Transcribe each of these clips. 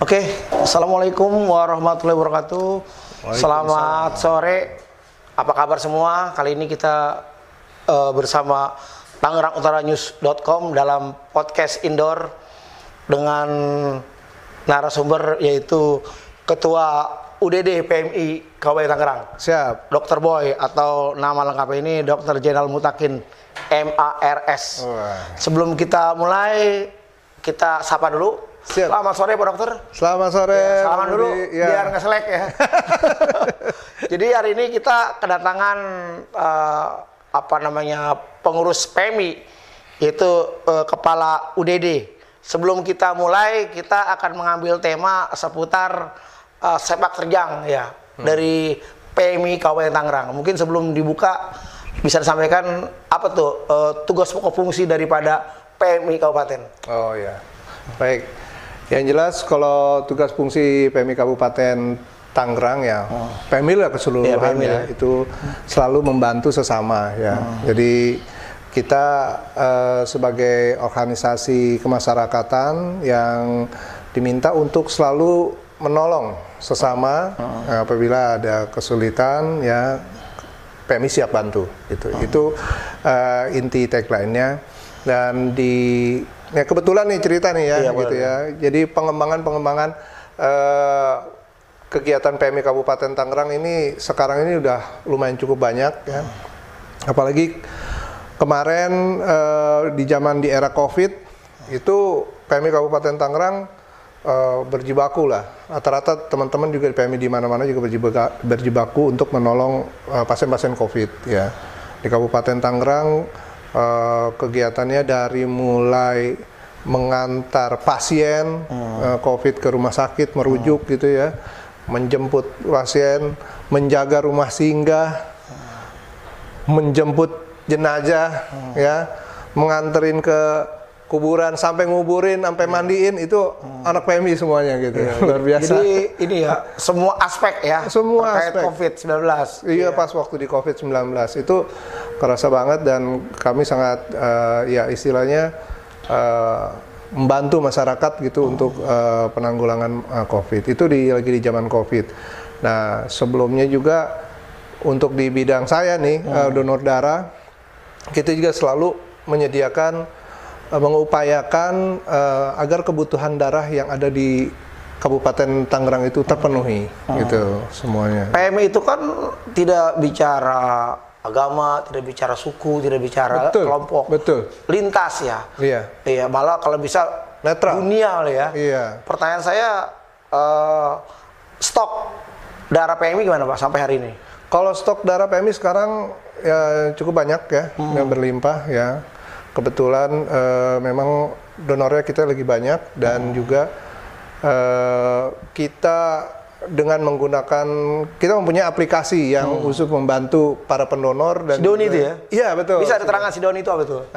Oke, Assalamualaikum warahmatullahi wabarakatuh. Selamat sore, apa kabar semua? Kali ini kita bersama TangerangUtaraNews.com dalam podcast indoor dengan narasumber yaitu Ketua UDD PMI Kabupaten Tangerang. Siap. Dr. Boy atau nama lengkapnya ini Dr. Jenderal Mutakin MARS. Sebelum kita mulai, kita sapa dulu. Siap. Selamat sore Pak Dokter. Selamat sore. Ya, salaman dulu ya. biar nggak selek ya. Jadi hari ini kita kedatangan pengurus PMI yaitu Kepala UDD. Sebelum kita mulai, kita akan mengambil tema seputar sepak terjang ya dari PMI Kabupaten Tangerang. Mungkin sebelum dibuka bisa disampaikan apa tuh tugas pokok fungsi daripada PMI Kabupaten. Oh ya, baik. Yang jelas kalau tugas fungsi PMI Kabupaten Tangerang ya, PMI lah keseluruhan ya, itu selalu membantu sesama ya. Jadi kita sebagai organisasi kemasyarakatan yang diminta untuk selalu menolong sesama apabila ada kesulitan ya, PMI siap bantu gitu. Itu inti tagline-nya. Dan ya kebetulan nih cerita nih ya, gitu ya. Jadi pengembangan kegiatan PMI Kabupaten Tangerang ini sekarang ini udah lumayan cukup banyak ya. Apalagi kemarin di era COVID itu PMI Kabupaten Tangerang berjibaku lah. Rata-rata teman-teman juga di PMI di mana-mana juga berjibaku untuk menolong pasien-pasien COVID ya. Di Kabupaten Tangerang kegiatannya dari mulai mengantar pasien COVID ke rumah sakit merujuk gitu ya, menjemput pasien, menjaga rumah singgah, menjemput jenazah ya, menganterin ke kuburan sampai nguburin, sampai mandiin, itu anak PMI semuanya gitu ya, luar biasa. Jadi ini ya semua aspek ya, semua terkait aspek COVID-19. Iya, pas waktu di COVID-19 itu kerasa banget dan kami sangat ya istilahnya membantu masyarakat gitu untuk penanggulangan COVID. Itu lagi di zaman COVID. Nah, sebelumnya juga untuk di bidang saya nih, donor darah, kita juga selalu menyediakan mengupayakan agar kebutuhan darah yang ada di Kabupaten Tangerang itu terpenuhi gitu semuanya. PMI itu kan tidak bicara agama, tidak bicara suku, tidak bicara kelompok. Betul. Lintas ya. Iya. Iya, malah kalau bisa netral. Dunia ya. Iya. Pertanyaan saya stok darah PMI gimana Pak sampai hari ini? Kalau stok darah PMI sekarang ya cukup banyak ya, yang berlimpah ya. Kebetulan memang donornya kita lagi banyak dan juga kita dengan menggunakan, kita mempunyai aplikasi yang khusus membantu para pendonor dan Sidoni itu ya? Iya betul. Bisa diterangkan Sidoni itu apa tuh?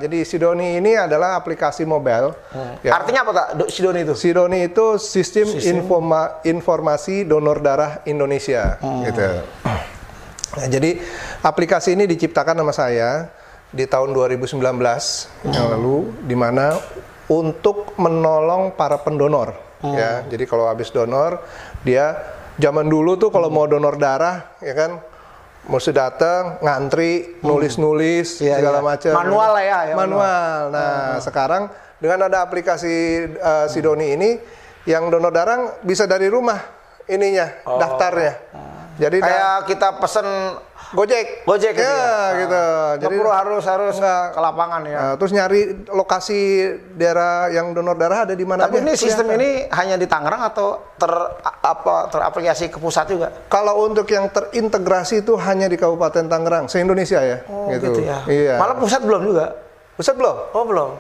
Jadi Sidoni ini adalah aplikasi mobile. Ya. Artinya apa tak Sidoni itu? Sidoni itu Sistem Informasi Donor Darah Indonesia. Gitu. Nah, jadi aplikasi ini diciptakan sama saya di tahun 2019 yang lalu, di mana untuk menolong para pendonor ya. Jadi kalau habis donor, dia zaman dulu tuh kalau mau donor darah ya kan mesti datang ngantri, nulis-nulis segala macam. Manual lah ya. Manual. Nah, sekarang dengan ada aplikasi Sidoni ini, yang donor darah bisa dari rumah ininya, daftarnya. Jadi kayak kita pesen Gojek ya, gitu ya. Gitu. Jadi harus ke lapangan ya. Terus nyari lokasi daerah yang donor darah ada di mana. Tapi ini sistem ini hanya di Tangerang atau teraplikasi ke pusat juga? Kalau untuk yang terintegrasi itu hanya di Kabupaten Tangerang, se-Indonesia ya. Gitu ya. Iya. Malah pusat belum juga. Pusat belum? Oh belum.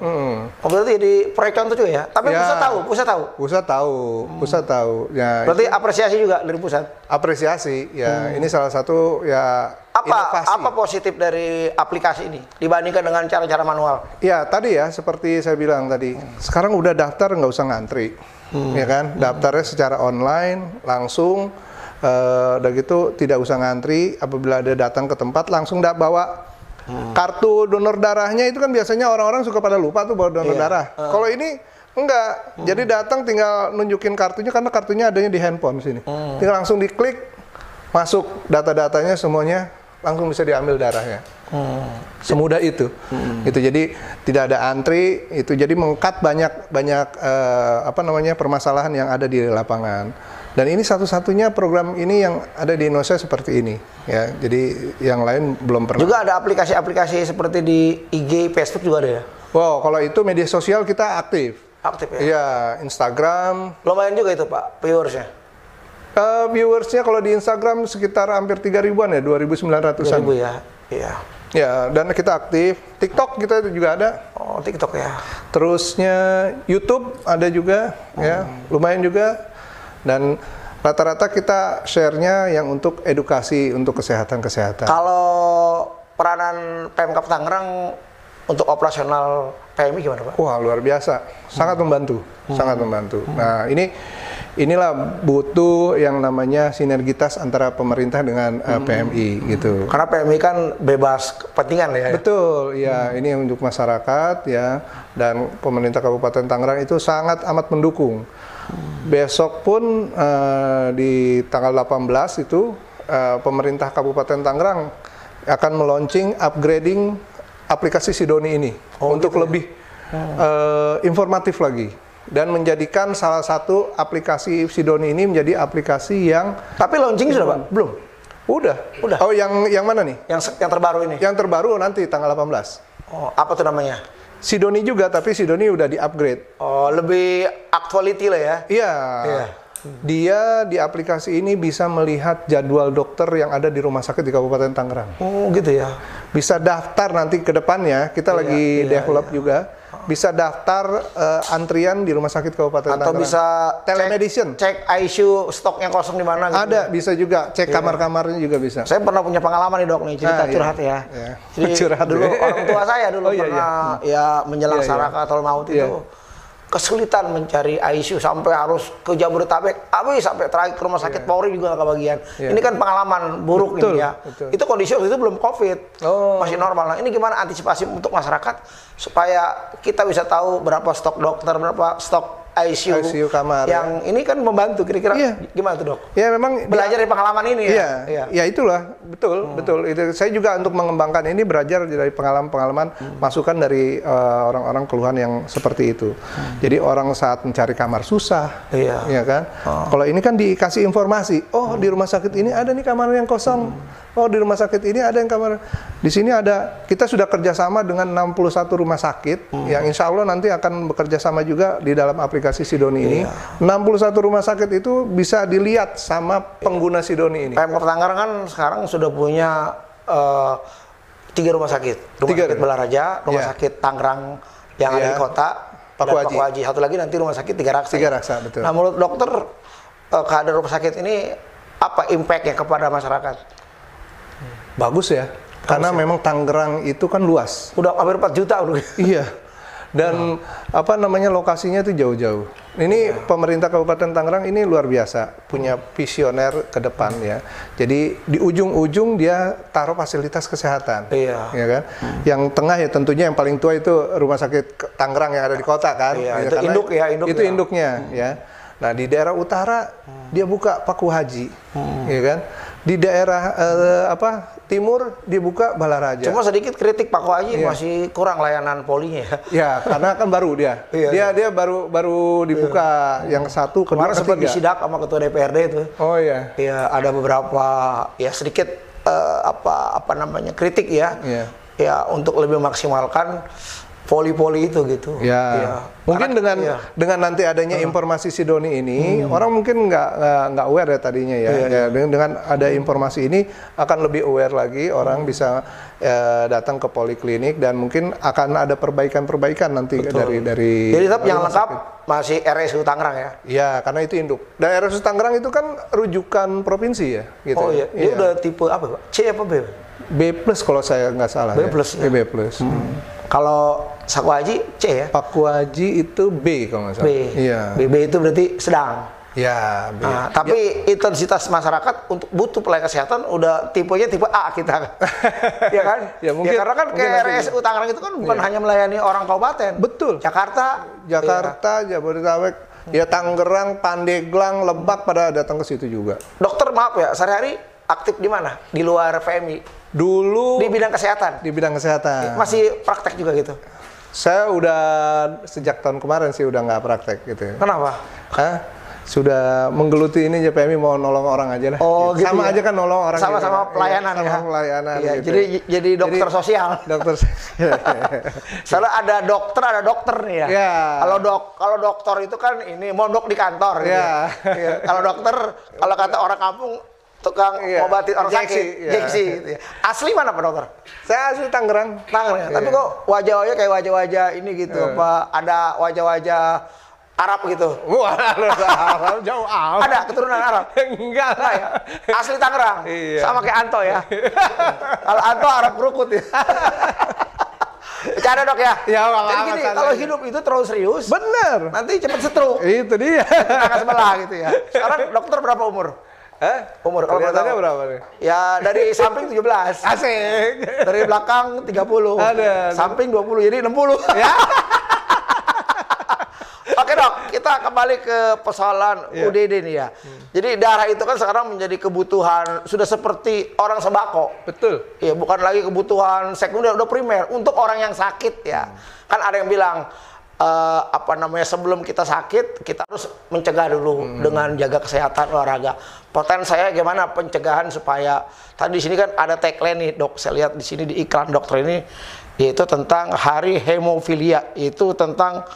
Oh berarti di proyek contoh juga ya. Tapi ya, pusat tahu. Ya. Berarti apresiasi juga dari pusat. Apresiasi ya. Ini salah satu ya inovasi. Apa positif dari aplikasi ini dibandingkan dengan cara-cara manual? Ya tadi ya seperti saya bilang tadi. Sekarang udah daftar nggak usah ngantri, ya kan? Daftarnya secara online langsung. Udah gitu tidak usah ngantri. Apabila ada datang ke tempat langsung bawa kartu donor darahnya. Itu kan biasanya orang-orang suka pada lupa tuh bawa donor darah. Kalau ini Enggak. Jadi datang tinggal nunjukin kartunya karena kartunya adanya di handphone sini. Tinggal langsung diklik, masuk data-datanya semuanya, langsung bisa diambil darahnya. Semudah itu. Itu jadi tidak ada antri, itu jadi mengkat banyak permasalahan yang ada di lapangan. Dan ini satu-satunya program ini yang ada di Indonesia seperti ini, ya. Jadi yang lain belum pernah. Juga ada aplikasi-aplikasi seperti di IG, Facebook juga ada ya? Wow, kalau itu media sosial kita aktif. Aktif ya? Iya, Instagram. Lumayan juga itu Pak, viewersnya? Viewersnya kalau di Instagram sekitar hampir 3.000-an ya, 2.900-an. 2.000 ya? Iya. Ya, dan kita aktif. TikTok kita juga ada. Oh, TikTok ya? Terusnya YouTube ada juga, ya, lumayan juga. Dan rata-rata kita share-nya yang untuk edukasi, untuk kesehatan-kesehatan. Kalau peranan Pemkab Tangerang untuk operasional PMI gimana Pak? Wah, luar biasa, sangat membantu, sangat membantu. Nah, inilah butuh yang namanya sinergitas antara pemerintah dengan PMI gitu. Karena PMI kan bebas kepentingan ya. Betul, ya, ini untuk masyarakat ya, dan pemerintah Kabupaten Tangerang itu sangat amat mendukung. Besok pun di tanggal 18 itu pemerintah Kabupaten Tangerang akan meluncing upgrading aplikasi Sidoni ini untuk gitu lebih informatif lagi dan menjadikan salah satu aplikasi Sidoni ini menjadi aplikasi yang. Tapi launching sudah Pak? Belum? Udah. Oh, yang mana nih? Yang terbaru ini? Yang terbaru nanti tanggal 18. Oh, apa tuh namanya? Sidoni juga, tapi Sidoni udah di-upgrade. Oh, lebih actuality lah ya? Iya. Dia di aplikasi ini bisa melihat jadwal dokter yang ada di rumah sakit di Kabupaten Tangerang. Oh, gitu ya? Bisa daftar nanti ke depannya, kita lagi develop juga. Bisa daftar antrian di rumah sakit Kabupaten Tangerang. Atau bisa telemedicine. Cek ICU stoknya kosong di mana gitu. Ada, bisa juga. Cek kamar-kamarnya juga bisa. Saya pernah punya pengalaman nih Dok nih, cerita curhat ya. Jadi curhat dulu orang tua saya dulu pernah ya menjelang sakaratul maut itu kesulitan mencari ICU sampai harus ke Jabodetabek, sampai terakhir ke rumah sakit Polri juga nggak kebagian. Ini kan pengalaman buruk ini ya. Itu kondisi waktu itu belum COVID, masih normal. Nah, ini gimana antisipasi untuk masyarakat supaya kita bisa tahu berapa stok dokter, berapa stok ICU kamar. Yang ini kan membantu kira-kira gimana tuh Dok? Ya memang belajar dari pengalaman ini ya itulah betul. Itu saya juga untuk mengembangkan ini belajar dari pengalaman masukan dari orang-orang keluhan yang seperti itu. Jadi orang saat mencari kamar susah, ya kan? Kalau ini kan dikasih informasi, di rumah sakit ini ada nih kamar yang kosong. Oh, di rumah sakit ini ada yang kamar. Di sini ada. Kita sudah kerjasama dengan 61 rumah sakit yang insya Allah nanti akan bekerja sama juga di dalam aplikasi Sidoni ini. 61 rumah sakit itu bisa dilihat sama pengguna Sidoni ini. Pemkab Tangerang kan sekarang sudah punya 3 rumah sakit. Rumah sakit Balaraja, rumah sakit Tangerang yang ada di kota, Paku Haji. Satu lagi nanti rumah sakit Tiga Raksa. Tiga Raksa, betul. Nah, menurut dokter, kehadiran rumah sakit ini apa impact-nya kepada masyarakat? Bagus ya, karena memang Tangerang itu kan luas. Udah hampir 4 juta udah. Iya. Dan lokasinya itu jauh-jauh. Ini pemerintah Kabupaten Tangerang ini luar biasa, punya visioner ke depan ya. Jadi di ujung-ujung dia taruh fasilitas kesehatan. Ya kan? Yang tengah ya tentunya yang paling tua itu Rumah Sakit Tangerang yang ada di kota kan. Itu induk ya, itu induknya ya. Nah, di daerah utara dia buka Paku Haji. Ya kan? Di daerah timur dibuka Balaraja. Cuma sedikit kritik Paku Haji masih kurang layanan polinya. Ya, karena kan baru dia. Dia baru dibuka yang satu, kedua, kemarin sempat disidak sama ketua DPRD itu. Oh iya. Ya, ada beberapa sedikit kritik ya. Ya, untuk lebih memaksimalkan poli-poli itu gitu. Mungkin dengan nanti adanya informasi Sidoni ini, orang mungkin nggak aware ya tadinya ya. Dengan ada informasi ini akan lebih aware lagi, orang bisa datang ke poliklinik dan mungkin akan ada perbaikan-perbaikan nanti dari. Jadi tetap yang lengkap masih RSU Tangerang ya? Iya, karena itu induk. Dan RSU Tangerang itu kan rujukan provinsi ya. Gitu. Oh iya, dia udah tipe apa Pak? C apa B? B+ kalau saya nggak salah. B+. Ya. B+. Kalau Paku Haji C ya? Paku Haji itu B kalau nggak salah. B. Iya. B itu berarti sedang. Ya, Nah, tapi intensitas masyarakat untuk butuh pelayanan kesehatan udah tipenya tipe A kita. Ya kan? Ya, mungkin, karena kan mungkin kayak RSU Tangerang itu kan bukan hanya melayani orang kabupaten. Betul. Jakarta, Jabodetabek, ya Tangerang, Pandeglang, Lebak pada datang ke situ juga. Dokter maaf ya, sehari-hari aktif di mana? Di luar PMI? Dulu Di bidang kesehatan? di bidang kesehatan. Masih praktek juga gitu? Saya udah sejak tahun kemarin sih udah nggak praktek gitu. Kenapa? Hah? Sudah menggeluti ini PMI mau nolong orang aja lah. Oh, gitu sama ya? aja kan nolong orang. Sama-sama gitu. pelayanan sama ya. Pelayanan. Iya, gitu. jadi dokter sosial. Dokter. Soalnya ada dokter nih ya. Ya. Kalau dokter itu kan ini mondok di kantor. Gitu. Ya. Ya. Kalau dokter, kalau kata orang kampung tukang ngobatin orang sakit, gengsi. Gitu ya. Asli mana Pak Dokter? Saya asli Tangerang. Tangerang ya. Tapi kok wajah-wajah kayak wajah-wajah ini gitu, apa ada wajah-wajah Arab gitu? Wah, jauh amat. Ada keturunan Arab? Enggak Nah, ya. Asli Tangerang. Iya. Sama kayak Anto ya. Kalau Anto Arab kerukut ya. Bercanda Dok ya? Ya, jadi gini, kalau hidup itu terlalu serius, bener. nanti cepet stroke. Itu dia. Tangan sebelah gitu ya. Sekarang dokter berapa umur? Umur kalau Kelihatannya berapa nih? Ya dari samping 17. Asik. Dari belakang 30. Ada. Samping 20, jadi 60. Ya. Oke Dok, kita kembali ke persoalan UDD nih ya. Jadi darah itu kan sekarang menjadi kebutuhan, sudah seperti orang sembako. Betul. Ya, bukan lagi kebutuhan sekunder, udah primer untuk orang yang sakit ya. Kan ada yang bilang sebelum kita sakit kita harus mencegah dulu dengan jaga kesehatan olahraga. Pertanyaan saya gimana pencegahan supaya tadi di sini kan ada tagline nih Dok, saya lihat di sini di iklan dokter ini yaitu tentang Hari Hemofilia, itu tentang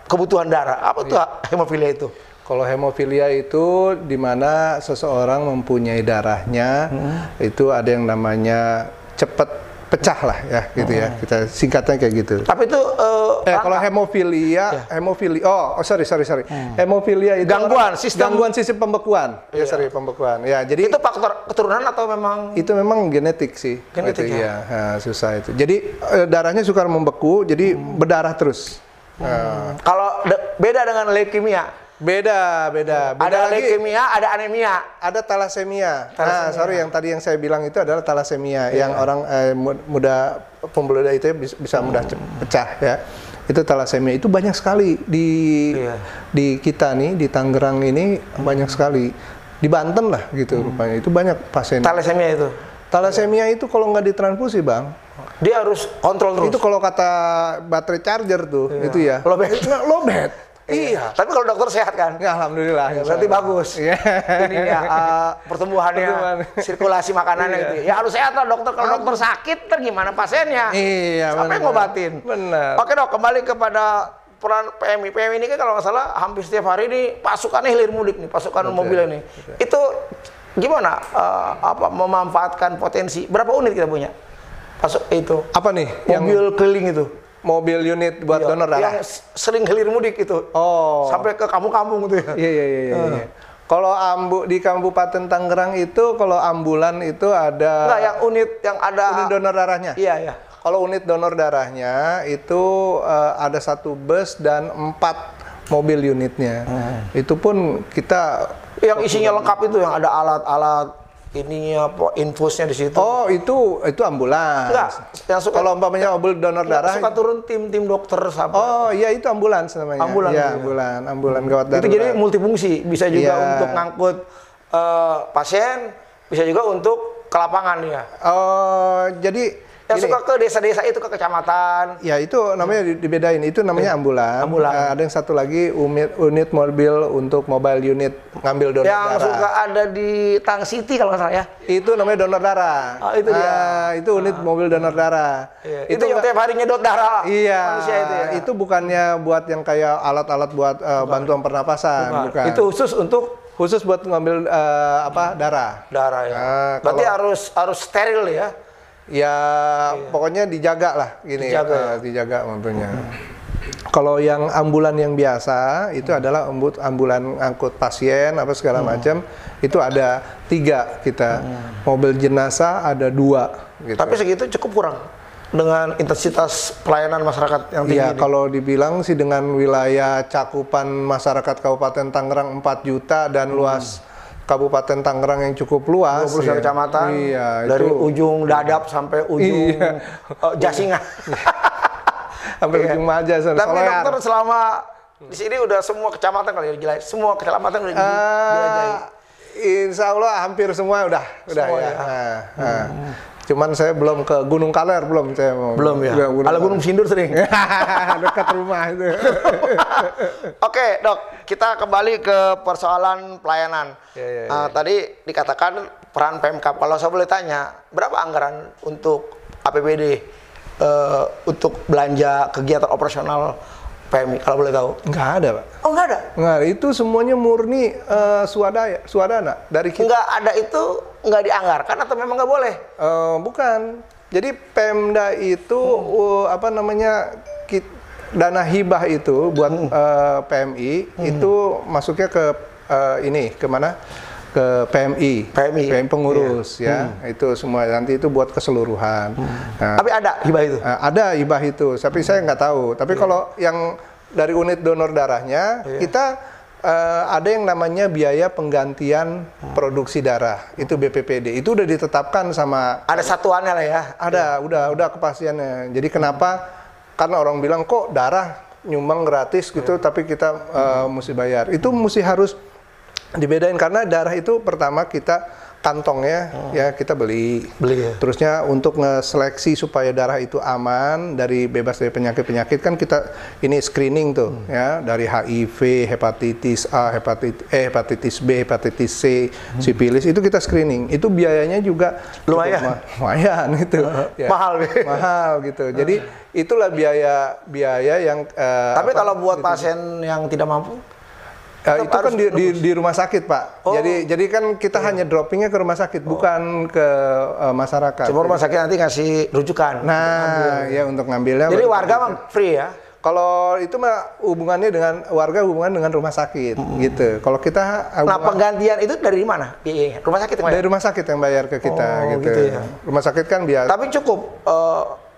kebutuhan darah. Apa tuh hemofilia itu? Kalau hemofilia itu di mana seseorang mempunyai darahnya itu ada yang namanya cepat pecah lah ya gitu ya. Kita singkatnya kayak gitu. Tapi itu kalau hemofilia, sorry. Hemofilia itu gangguan sistem pembekuan. Ya, sorry, pembekuan. Ya, jadi itu faktor keturunan atau memang itu memang genetik sih. Genetik gitu, ya. Nah, susah itu. Jadi darahnya suka membeku, jadi berdarah terus. Kalau beda dengan leukemia. Beda Ada lagi. leukemia, ada anemia, ada thalassemia. Nah, sorry yang tadi yang saya bilang itu adalah thalassemia yang orang muda pembuluh darah itu bisa mudah pecah ya. Itu thalassemia itu banyak sekali di kita nih di Tangerang ini banyak sekali. Di Banten lah gitu rupanya itu banyak pasien. Thalassemia itu. Thalassemia itu kalau nggak ditransfusi Bang, dia harus kontrol terus. itu kalau kata baterai charger tuh itu ya. Lowbat. Iya, tapi kalau dokter sehat kan? Ya, alhamdulillah. Ya, berarti bagus. Ini ya pertumbuhannya, sirkulasi makanannya gitu. Ya harus sehat lah dokter. Kalau dokter sakit, gimana pasiennya? Iya, sampai ngobatin. Benar. Oke Dok, kembali kepada peran PMI. PMI ini kan kalau nggak salah hampir setiap hari ini pasukannya hilir mudik nih, pasukan mobil ini. Itu gimana memanfaatkan potensi? Berapa unit kita punya? Itu. Apa nih? Mobil keliling itu. Mobil unit buat donor darah. Yang sering hilir mudik itu. Sampai ke kampung-kampung gitu ya. Iya. Kalau di Kabupaten Tangerang itu kalau ambulan itu ada. Enggak, yang unit yang ada unit donor darahnya. Iya. Kalau unit donor darahnya itu ada 1 bus dan 4 mobil unitnya. Itu pun kita yang isinya lengkap itu, yang ada alat-alat ininya, infusnya di situ. Oh, itu ambulans. Enggak, yang suka kalau umpamanya mobil donor darah suka turun tim dokter sampai. Oh, iya itu ambulans namanya. Ambulans. Ya, ambulan gawat darurat. Itu jadi multifungsi, bisa juga untuk ngangkut pasien, bisa juga untuk ke lapangan ya. Jadi yang suka ke desa-desa itu, ke kecamatan. Ya, itu namanya dibedain. Itu namanya ambulan. Ambulan. Ada yang satu lagi unit mobil untuk mobile unit ngambil donor darah. Yang suka ada di Tang City kalau nggak salah ya. Itu namanya donor darah. Oh, itu dia. Itu unit mobil donor darah. Iya. Itu yang tiap hari nyedot darah. Iya. Manusia itu ya. Itu bukannya buat yang kayak alat-alat buat bantuan pernapasan, bukan. Itu khusus buat ngambil darah. Darah ya. Berarti harus steril ya. Ya, pokoknya dijaga lah gini. Dijaga tentunya. Kalau yang ambulan yang biasa itu adalah ambulan angkut pasien apa segala macam, itu ada 3 kita. Mobil jenazah ada 2 gitu. Tapi segitu cukup kurang. dengan intensitas pelayanan masyarakat yang tinggi? Iya, kalau dibilang sih dengan wilayah cakupan masyarakat Kabupaten Tangerang 4 juta dan luas Kabupaten Tangerang yang cukup luas. 20 kecamatan, iya, dari itu, ujung Dadap sampai ujung Jasingan. Sampai ujung Maja. Tapi dokter selama di sini udah semua kecamatan kali ya dijelajahi? Semua kecamatan udah dijelajahi? Insya Allah hampir semua udah Semua ya. ya? Cuman saya belum ke Gunung Kaler, saya mau. Belum ya? Kalau Gunung Sindur sering? Dekat rumah itu. Oke dok, kita kembali ke persoalan pelayanan. Tadi dikatakan peran Pemkab. Kalau saya boleh tanya, berapa anggaran untuk APBD untuk belanja kegiatan operasional PMI? Kalau boleh tahu? Nggak ada, Pak. Oh nggak ada? Nggak, itu semuanya murni swadana dari kita. Nggak ada itu nggak dianggarkan atau memang nggak boleh? Bukan. Jadi Pemda itu apa namanya dana hibah itu buat PMI itu masuknya ke ini kemana? Ke PMI pengurus ya. Itu semua nanti itu buat keseluruhan. Nah, tapi ada hibah itu? Ada hibah itu, tapi saya nggak tahu. Tapi kalau yang dari unit donor darahnya kita ada yang namanya biaya penggantian produksi darah, itu BPPD. Itu udah ditetapkan sama. Ada satuannya lah ya. Ada, udah kepastiannya. Jadi kenapa? Karena orang bilang kok darah nyumbang gratis gitu, tapi kita mesti bayar. Itu mesti harus dibedain karena darah itu pertama kita kantongnya ya kita beli ya. Terusnya untuk ngeseleksi supaya darah itu aman dari bebas dari penyakit kan kita ini screening tuh ya, dari HIV, hepatitis A, hepatitis B, hepatitis C, sifilis itu kita screening. Itu biayanya juga lumayan itu. Ya, mahal gitu. Jadi itulah biaya yang tapi kalau buat pasien yang tidak mampu? Itu kan di rumah sakit, Pak. Jadi kan kita hanya droppingnya ke rumah sakit, bukan ke masyarakat. Cuma rumah sakit nanti ngasih rujukan. Nah, ya untuk ngambilnya. Jadi warga mah free ya? Kalau itu mah hubungannya dengan warga, hubungan dengan rumah sakit gitu. Kalau kita nah penggantian itu dari mana? Rumah sakit yang bayar? Dari rumah sakit yang bayar ke kita gitu. Ya. Rumah sakit kan biasa. Tapi cukup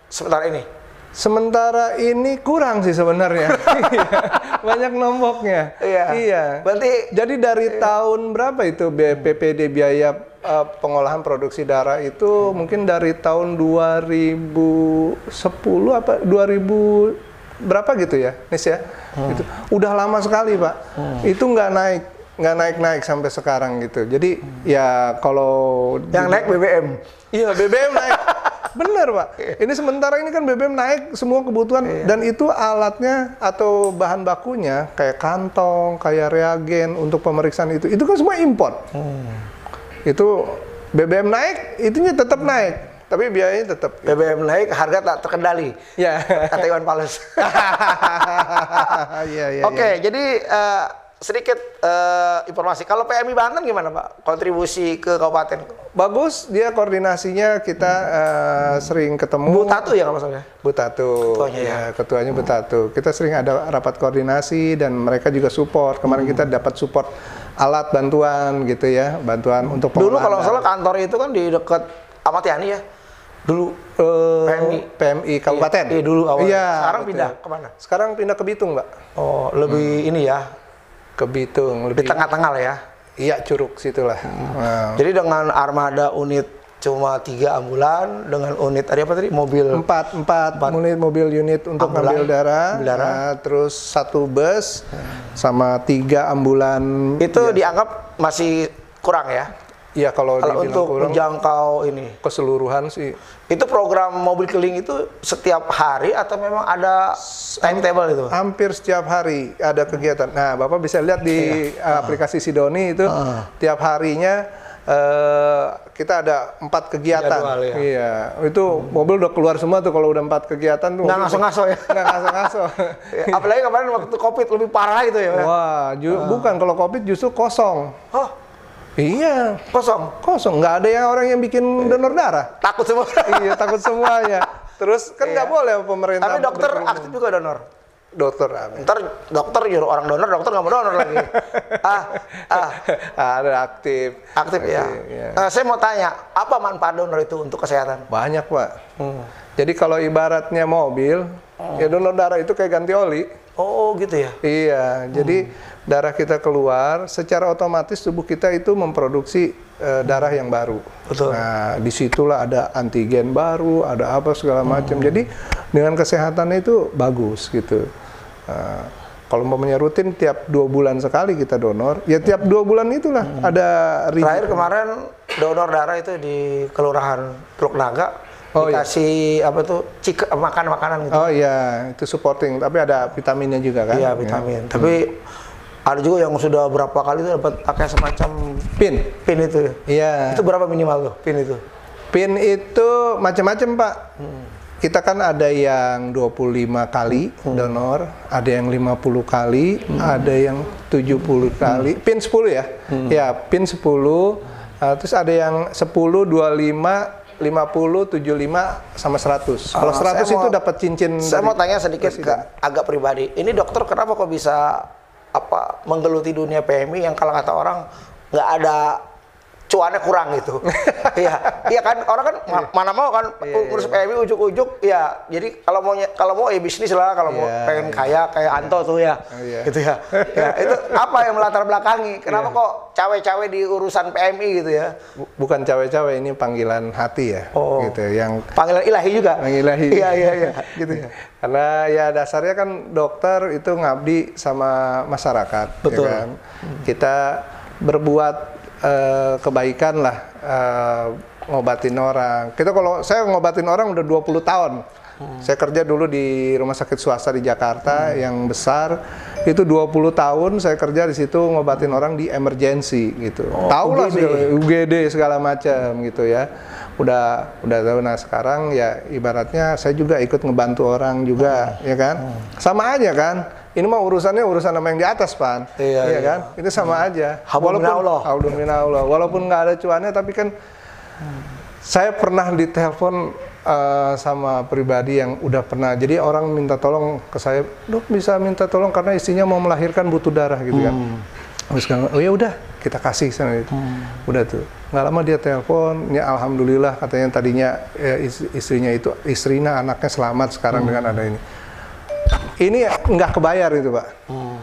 sebentar ini. Sementara ini kurang sih sebenarnya. Banyak nomboknya. Iya. Berarti jadi dari tahun berapa itu BPPD biaya pengolahan produksi darah itu mungkin dari tahun 2010 apa 2000 berapa gitu ya, Nis ya? Gitu. Udah lama sekali, Pak. Itu nggak naik sampai sekarang gitu. Jadi ya kalau yang naik BBM. Iya, BBM naik. Bener, Pak. Ini sementara ini kan BBM naik semua kebutuhan dan itu alatnya atau bahan bakunya kayak kantong, kayak reagen untuk pemeriksaan itu kan semua impor. Itu BBM naik, itunya tetap naik, tapi biayanya tetap. BBM naik, harga tak terkendali. Ya. Kata Iwan Fals. Oke, jadi sedikit informasi. Kalau PMI Banten gimana, Pak? Kontribusi ke kabupaten? Bagus, dia koordinasinya kita sering ketemu. Bu Tatu ya kalau maksudnya? Bu Tatu. Ketuanya Bu Tatu. Kita sering ada rapat koordinasi dan mereka juga support. Kemarin kita dapat support alat bantuan gitu ya, bantuan untuk dulu kalau salah kantor itu kan di dekat Ahmad Yani ya. Dulu PMI Kabupaten. Iya, dulu awalnya. Iya, sekarang betul. Pindah kemana? Sekarang pindah ke Bitung, Mbak. Oh, lebih ini ya. Ke Bitung, lebih di tengah-tengah lah ya. Iya, Curug situlah. Jadi dengan armada unit cuma 3 ambulan dengan unit apa tadi mobil 4 unit mobil unit untuk ambil darah. Terus 1 bus sama 3 ambulan. Itu dianggap masih kurang ya? Iya, kalau untuk menjangkau ini keseluruhan sih. Itu program mobil keliling itu setiap hari atau memang ada timetable itu? Hampir setiap hari ada kegiatan. Nah, Bapak bisa lihat di aplikasi Sidoni itu tiap harinya kita ada 4 kegiatan. Jadwal, ya. Iya, itu mobil udah keluar semua tuh kalau udah 4 kegiatan tuh. Nggak ngaso-ngaso ya? Nggak ngaso-ngaso. Apalagi kemarin waktu COVID lebih parah itu ya? Wah, bukan kalau COVID justru kosong. Oh. Iya, kosong. Nggak ada orang yang bikin donor darah. Takut semua. Iya, takut semuanya. Terus kan nggak boleh pemerintah. Tapi dokter aktif juga donor. dokter. Ntar dokter nyuruh orang donor, dokter nggak mau donor lagi. Ada aktif Ya. Saya mau tanya, apa manfaat donor itu untuk kesehatan? Banyak, Pak. Jadi kalau ibaratnya mobil, ya donor darah itu kayak ganti oli. Oh gitu ya? Iya, jadi darah kita keluar, secara otomatis tubuh kita itu memproduksi darah yang baru. Betul. Nah, disitulah ada antigen baru, ada apa segala macam. Jadi dengan kesehatannya itu bagus gitu. Kalau umpamanya rutin tiap 2 bulan sekali kita donor, ya tiap 2 bulan itulah ada. Terakhir kemarin donor darah itu di Kelurahan Teluk Naga. Dikasih apa tuh makan makanan gitu. Oh iya, itu supporting, tapi ada vitaminnya juga kan? Iya, vitamin. Tapi ada juga yang sudah berapa kali itu dapat pakai semacam pin itu. Iya. Itu berapa minimal tuh pin itu? Pin itu macam-macam, Pak. Kita kan ada yang 25 kali donor, ada yang 50 kali, ada yang 70 kali. Pin 10 ya? Ya, pin 10. Terus ada yang 10, 25, 50, 75 sama 100. Kalau 100 itu dapat cincin. Saya mau tanya sedikit agak pribadi. Ini dokter kenapa kok bisa menggeluti dunia PMI yang kalau kata orang nggak ada cuannya kurang gitu. Iya kan orang kan mana mau kan urus PMI ujuk-ujuk ya. Jadi kalau mau ya bisnis lah, kalau mau pengen kaya kayak Anto tuh ya. Gitu ya. Ya itu apa yang melatar belakangi? Kenapa kok cawe-cawe di urusan PMI gitu ya? Bukan cawe-cawe, ini panggilan hati ya. Gitu yang panggilan ilahi juga. Ilahi. Iya gitu ya. Karena ya dasarnya kan dokter itu ngabdi sama masyarakat. Betul. Ya kan? Kita berbuat kebaikan lah, ngobatin orang. Kalau saya ngobatin orang udah 20 tahun. Saya kerja dulu di rumah sakit swasta di Jakarta yang besar. Itu 20 tahun saya kerja di situ ngobatin orang di emergency gitu. Tahu lah UGD segala macam gitu ya. Udah tahu. Nah sekarang ya ibaratnya saya juga ikut ngebantu orang juga, ya kan? Sama aja kan? Ini mah urusan sama yang di atas, Pan. Iya kan? Itu sama aja. Walaupun walaupun nggak ada cuannya, tapi kan saya pernah ditelepon sama pribadi yang udah pernah. Jadi orang minta tolong ke saya, "Dok, bisa minta tolong karena istrinya mau melahirkan, butuh darah," gitu kan. Terus kan, oh ya udah, kita kasih sana itu. Udah tuh. Nggak lama dia telepon, ya alhamdulillah katanya tadinya ya, istrinya anaknya selamat sekarang dengan ada ini. Ini nggak kebayar itu, Pak.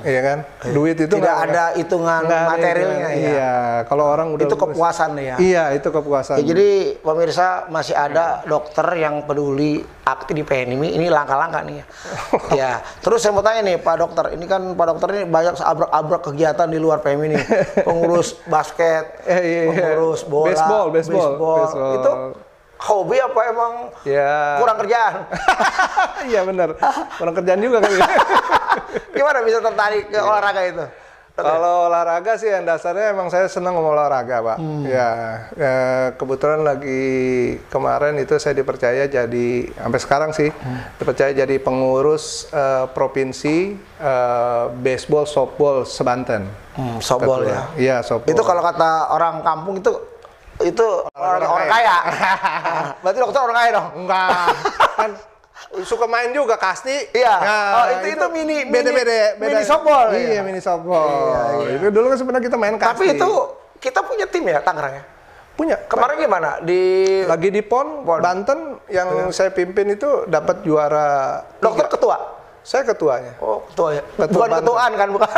Iya kan? Duit itu tidak ada hitungan materialnya ya. Iya, kalau orang udah itu kepuasan ya. Iya, itu kepuasan. Ya, jadi pemirsa masih ada dokter yang peduli aktif di PMI, ini langkah-langkah nih ya. Ya, terus saya mau tanya nih Pak Dokter, ini kan Pak Dokter ini banyak abrak-abrak kegiatan di luar PMI nih. Pengurus basket, pengurus bola, baseball. Itu hobi apa emang kurang kerjaan? Iya benar, kurang kerjaan juga kali. Gimana bisa tertarik ke olahraga itu? Kalau olahraga sih yang dasarnya emang saya senang olahraga, Pak. Ya, kebetulan lagi kemarin itu saya dipercaya jadi, sampai sekarang sih, dipercaya jadi pengurus provinsi baseball softball sebanten. Softball ya? Iya, softball. Itu kalau kata orang kampung itu orang kaya. Berarti dokter orang kaya dong? Enggak. Kan suka main juga kasti. Iya. Nah, itu mini beda softball. Iya, mini softball. Iya. Itu dulu kan sebenarnya kita main kasti. Tapi itu kita punya tim ya Tangerang ya? Punya. Kemarin gimana? Lagi di PON Banten yang saya pimpin itu dapat juara. Dokter ketua? Saya ketuanya. Oh, ketua ya. Bukan ketuaan kan, bukan.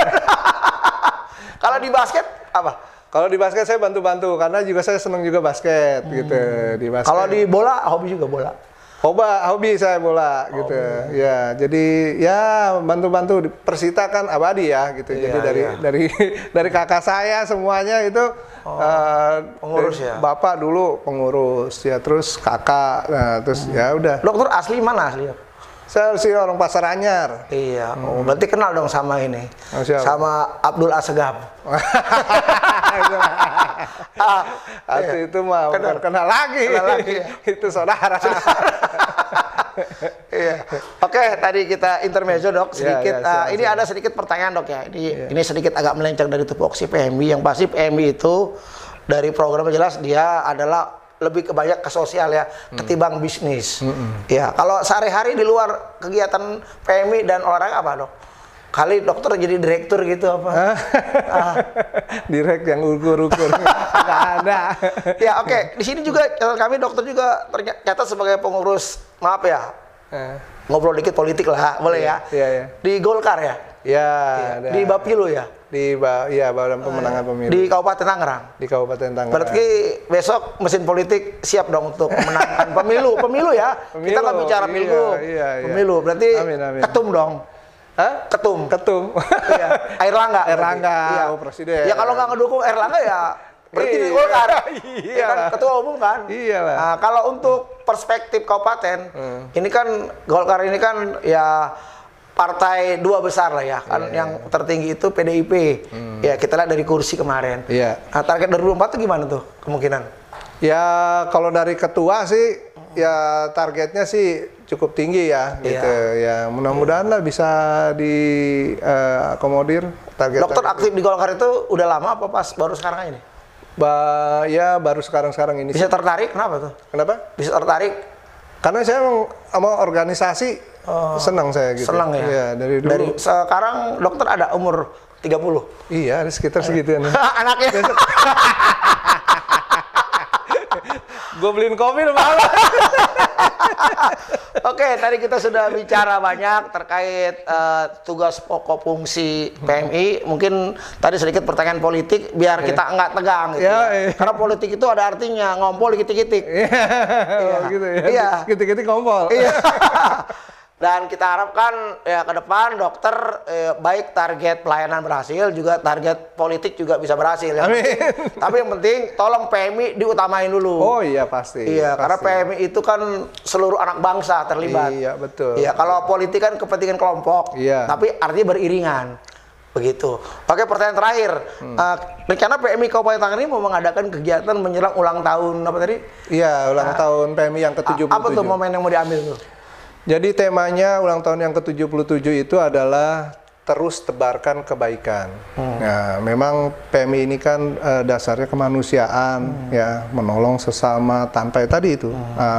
Kalau di basket apa? Kalau di basket saya bantu-bantu karena juga saya senang juga basket gitu di basket. Kalau di bola hobi juga bola. Hobi saya bola gitu. Ya, jadi ya bantu-bantu. Persita kan abadi ya gitu. Jadi dari kakak saya semuanya itu pengurus ya. Bapak dulu pengurus ya, terus kakak. Nah, terus ya udah. Dokter asli mana asli? Saya sih orang Pasar Anyar. Iya, berarti kenal dong sama ini. Sama Abdul Asegaf. Itu mah bukan kenal lagi. Itu saudara. Iya. Oke, tadi kita intermezzo dok sedikit. Ini ada sedikit pertanyaan dok ya. Ini sedikit agak melenceng dari tupoksi PMI. Yang pasti PMI itu dari programnya jelas dia adalah lebih banyak ke sosial ya, ketimbang bisnis. Ya, kalau sehari-hari di luar kegiatan PMI dan olahraga apa dok? Kali dokter jadi direktur gitu apa? Direk yang ukur-ukur nggak ada. Ya oke, di sini juga kami dokter juga ternyata sebagai pengurus, maaf ya, ngobrol dikit politik lah, boleh ya? Iya. Di Golkar ya? Ya. Di Bapilo ya? Iya, Badan Pemenangan Pemilu. Di Kabupaten Tangerang. Di Kabupaten Tangerang. Berarti besok mesin politik siap dong untuk memenangkan pemilu ya. Kita nggak bicara pilgub. Iya. Pemilu. Berarti Amin. ketum dong. Hah? Ketum. Iya. Erlangga. Iya. Presiden. Ya kalau nggak ngedukung Erlangga ya berarti di Golkar. Iya. Kan ketua umum kan. Iyalah. Nah, kalau untuk perspektif kabupaten, ini kan Golkar ini kan ya partai dua besar lah ya kan, yang tertinggi itu PDIP. Ya kita lihat dari kursi kemarin. Iya. Nah, target 2024 itu gimana tuh kemungkinan? Ya kalau dari ketua sih ya targetnya sih cukup tinggi ya gitu. Ya mudah-mudahan lah bisa diakomodir target. Dokter aktif di Golkar itu udah lama apa pas baru sekarang ini? Ya baru sekarang ini. Bisa tertarik kenapa tuh? Kenapa? Bisa tertarik? Karena saya emang sama organisasi senang saya gitu. Senang ya? Iya, dari dulu. Dari sekarang dokter ada umur 30? Iya, sekitar segituan. Anaknya? Gue beliin kopi malu. Oke, tadi kita sudah bicara banyak terkait tugas pokok fungsi PMI. Mungkin tadi sedikit pertanyaan politik biar kita nggak tegang gitu. Karena politik itu ada artinya ngompol dikit-kitik. Gitu ya. Iya. Kitik-kitik ngompol. Iya. Dan kita harapkan ya ke depan dokter baik target pelayanan berhasil juga target politik juga bisa berhasil ya. Amin. Tapi yang penting tolong PMI diutamain dulu. Oh iya pasti. Iya, pasti. karena PMI itu kan seluruh anak bangsa terlibat. Iya betul. Iya, kalau politik kan kepentingan kelompok. Iya. Tapi artinya beriringan. Begitu. Oke, pertanyaan terakhir. Rencana PMI Kabupaten Tangerang ini mau mengadakan kegiatan menjelang ulang tahun apa tadi? Iya, ulang tahun PMI yang ke-77. Apa tuh momen yang mau diambil tuh? Jadi temanya ulang tahun yang ke-77 itu adalah terus tebarkan kebaikan. Nah, memang PMI ini kan dasarnya kemanusiaan, ya, menolong sesama tanpa tadi itu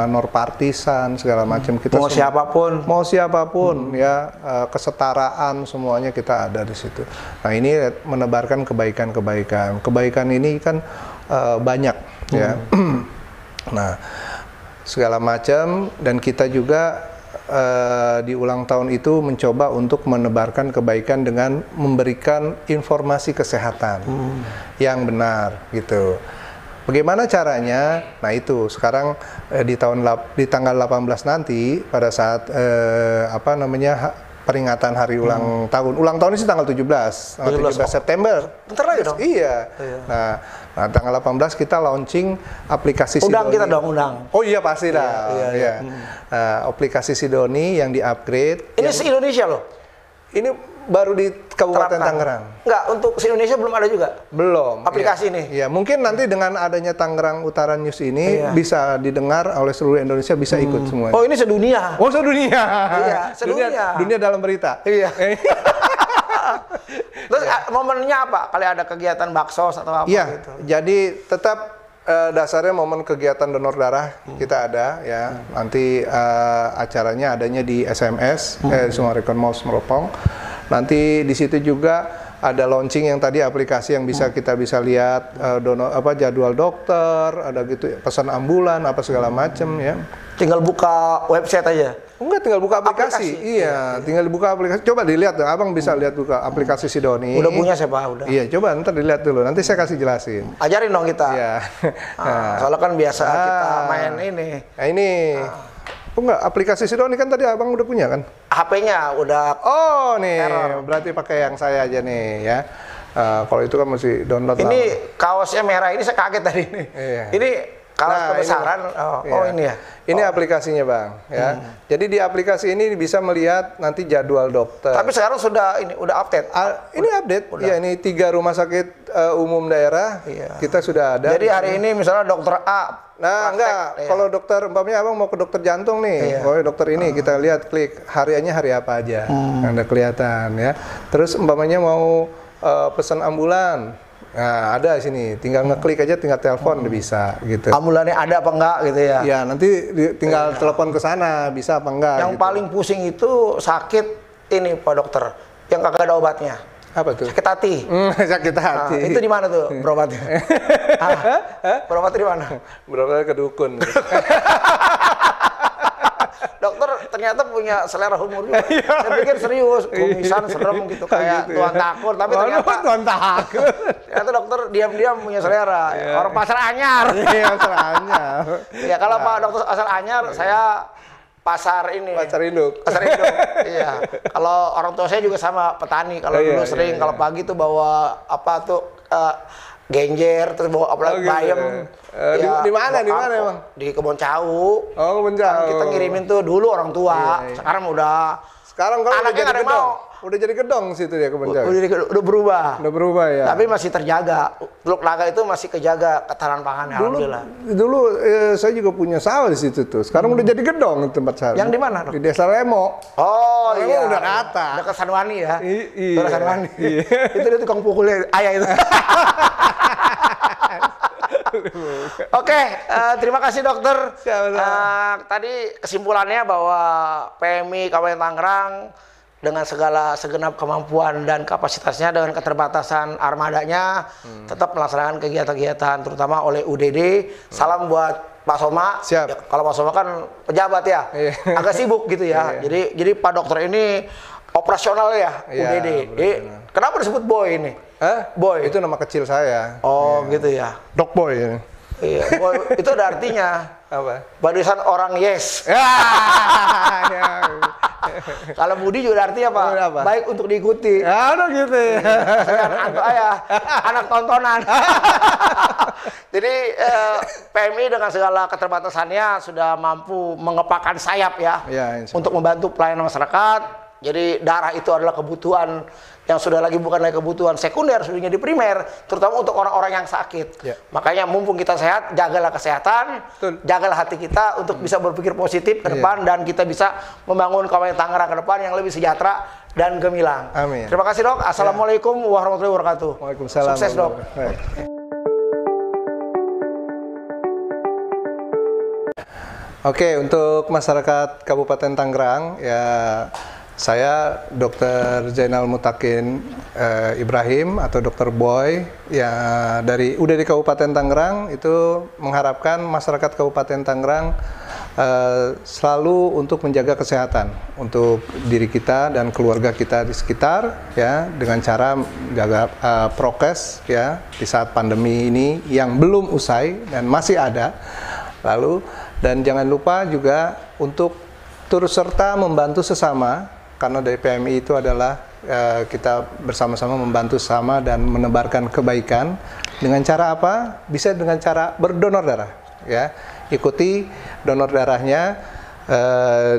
norpartisan segala macam. Kita mau siapapun, ya, kesetaraan semuanya kita ada di situ. Nah, ini menebarkan kebaikan-kebaikan. Kebaikan ini kan banyak, ya. Nah, segala macam, dan kita juga di ulang tahun itu mencoba untuk menebarkan kebaikan dengan memberikan informasi kesehatan yang benar gitu. Bagaimana caranya? Nah itu sekarang di tanggal 18 nanti pada saat peringatan hari ulang tahun. Ulang tahun ini tanggal 17 September. Bentar lagi dong. Iya. Nah, tanggal 18 kita launching aplikasi Undang Sidoni. kita dong, undang. Oh iya pasti lah. Iya. Aplikasi Sidoni yang di-upgrade. Ini se-Indonesia loh? Ini baru di Kabupaten Tangerang. Enggak, untuk se-Indonesia belum ada juga? Belum. Aplikasi ini? Iya, mungkin nanti dengan adanya Tangerang Utara News ini bisa didengar oleh seluruh Indonesia, bisa ikut semua. Oh ini sedunia? Oh sedunia. Iya, sedunia. Dunia dalam berita. Iya. Terus momennya apa? Kali ada kegiatan baksos atau apa gitu? Jadi tetap dasarnya momen kegiatan donor darah kita ada ya. Nanti acaranya adanya di SMS Sumarekon Mall Meropong. Nanti di situ juga ada launching yang tadi aplikasi yang kita bisa lihat jadwal dokter, ada gitu pesan ambulan apa segala macam ya. Tinggal buka website aja. Enggak, tinggal buka aplikasi. Iya, tinggal buka aplikasi. Coba dilihat, Abang bisa lihat buka aplikasi Sidoni. Udah punya saya, Pak, udah. Iya, coba ntar dilihat dulu. Nanti saya kasih jelasin. Ajarin dong kita. Iya. Soalnya kan biasa kita main ini. Nah, ini. Enggak, aplikasi Sidoni kan tadi Abang udah punya kan? HP-nya udah. Oh, nih. Berarti pakai yang saya aja nih ya. Kalau itu kan mesti download. Ini kaosnya merah, ini saya kaget tadi nih. Iya. Ini kaos kebesaran. Ini ya. Ini aplikasinya Bang, ya. Jadi di aplikasi ini bisa melihat nanti jadwal dokter. Tapi sekarang sudah update. Ini update. Ya, ini 3 rumah sakit umum daerah. Kita sudah ada. Jadi hari ini misalnya dokter A. Nah, enggak. Kalau dokter umpamanya Abang mau ke dokter jantung nih. Oh, dokter ini kita lihat klik hariannya hari apa aja. Ada kelihatan ya. Terus umpamanya mau pesan ambulan. Nah, ada sini, tinggal ngeklik aja, tinggal telepon udah bisa gitu. Ambulannya ada apa enggak gitu ya? Ya, nanti tinggal telepon ke sana, bisa apa enggak. Yang gitu. paling pusing itu sakit ini Pak Dokter, yang kagak ada obatnya. Apa tuh? Sakit hati. Sakit hati. Nah, itu di mana tuh berobatnya? Berobatnya di mana? Berobatnya ke dukun. Dokter ternyata punya selera humor juga. Saya pikir serius, kumisan serem gitu kayak gitu ya. Tuan Takur, tapi ternyata Tuan Takur. ternyata dokter diam-diam punya selera. Orang pasar anyar. Iya, pasar anyar. Ya kalau Pak Dokter asal anyar, saya pasar ini. Pasar induk. Pasar induk. Iya. Kalau orang tua saya juga sama petani. Kalau dulu sering kalau pagi tuh bawa apa tuh genjer, terus bawa apalagi bayam. Di mana emang? Di Kebon Cau. Oh, Kebon Cau. Kan kita ngirimin tuh dulu orang tua. Sekarang udah. Sekarang kalau anaknya nggak ada yang mau. Udah jadi gedong situ ya Kebon Cau. Udah berubah. Udah berubah ya. Tapi masih terjaga. Teluk Naga itu masih kejaga ketahanan pangan. Alhamdulillah. Dulu saya juga punya sawah di situ tuh. Sekarang udah jadi gedong tempat saya. Yang di mana? Di Desa Remo. Oh Remo iya. udah kata. Dekat Sanwani ya. Iya. Dekat Sanwani. Iya. Itu dia tukang pukulnya ayah itu. Oke, terima kasih dokter. Tadi kesimpulannya bahwa PMI Kabupaten Tangerang dengan segala segenap kemampuan dan kapasitasnya dengan keterbatasan armadanya tetap melaksanakan kegiatan-kegiatan terutama oleh UDD. Salam buat Pak Soma. Siap. Ya, kalau Pak Soma kan pejabat ya, agak sibuk gitu ya. Jadi Pak dokter ini operasional ya UDD. Kenapa disebut boy ini? Boy. Itu nama kecil saya. Oh gitu ya. Dog boy. Ya. Iya, boy, itu ada artinya. Apa? Barisan orang yes. Kalau Budi juga ada artinya apa? Baik untuk diikuti. Aduh gitu ya. Anak tontonan. Jadi PMI dengan segala keterbatasannya sudah mampu mengepakkan sayap ya untuk membantu pelayanan masyarakat. Jadi darah itu adalah kebutuhan yang sudah lagi bukan lagi kebutuhan sekunder, sudah jadi primer, terutama untuk orang-orang yang sakit. Makanya mumpung kita sehat, jagalah kesehatan, jagalah hati kita untuk bisa berpikir positif ke depan dan kita bisa membangun Kabupaten Tangerang ke depan yang lebih sejahtera dan gemilang. Amin. Terima kasih dok. Assalamualaikum warahmatullahi wabarakatuh. Waalaikumsalam. Sukses dok. Oke, untuk masyarakat Kabupaten Tangerang ya. Saya Dr. Zainal Mutakin Ibrahim atau Dr. Boy ya dari UDD Kabupaten Tangerang itu mengharapkan masyarakat Kabupaten Tangerang selalu untuk menjaga kesehatan untuk diri kita dan keluarga kita di sekitar ya dengan cara menjaga prokes ya di saat pandemi ini yang belum usai dan masih ada. Lalu dan jangan lupa juga untuk turut serta membantu sesama. Karena dari PMI itu adalah kita bersama-sama membantu sama dan menebarkan kebaikan dengan cara apa? Bisa dengan cara berdonor darah. Ya, ikuti donor darahnya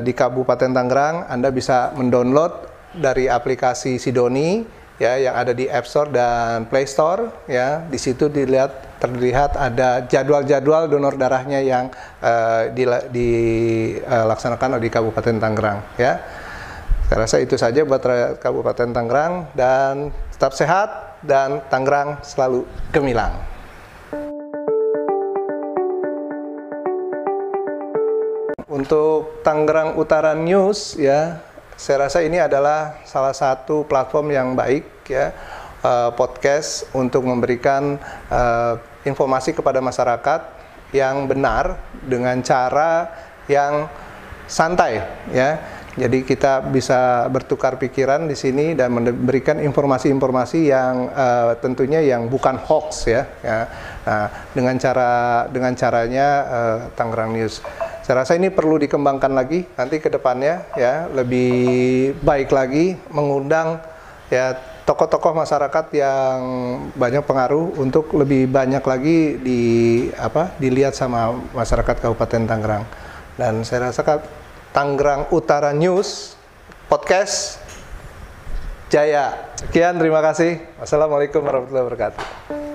di Kabupaten Tangerang. Anda bisa mendownload dari aplikasi Sidoni ya yang ada di App Store dan Play Store. Ya, di situ terlihat ada jadwal-jadwal donor darahnya yang dilaksanakan di Kabupaten Tangerang. Ya. Saya rasa itu saja buat rakyat Kabupaten Tangerang dan tetap sehat dan Tangerang selalu gemilang. Untuk Tangerang Utara News ya, saya rasa ini adalah salah satu platform yang baik ya, podcast untuk memberikan informasi kepada masyarakat yang benar dengan cara yang santai ya. Jadi kita bisa bertukar pikiran di sini dan memberikan informasi-informasi yang tentunya yang bukan hoax ya. Nah, dengan caranya Tangerang News. Saya rasa ini perlu dikembangkan lagi nanti ke depannya ya, lebih baik lagi mengundang ya tokoh-tokoh masyarakat yang banyak pengaruh untuk lebih banyak lagi dilihat sama masyarakat Kabupaten Tangerang. Dan saya rasa Tangerang Utara News Podcast Jaya. Sekian, terima kasih. Wassalamualaikum warahmatullahi wabarakatuh.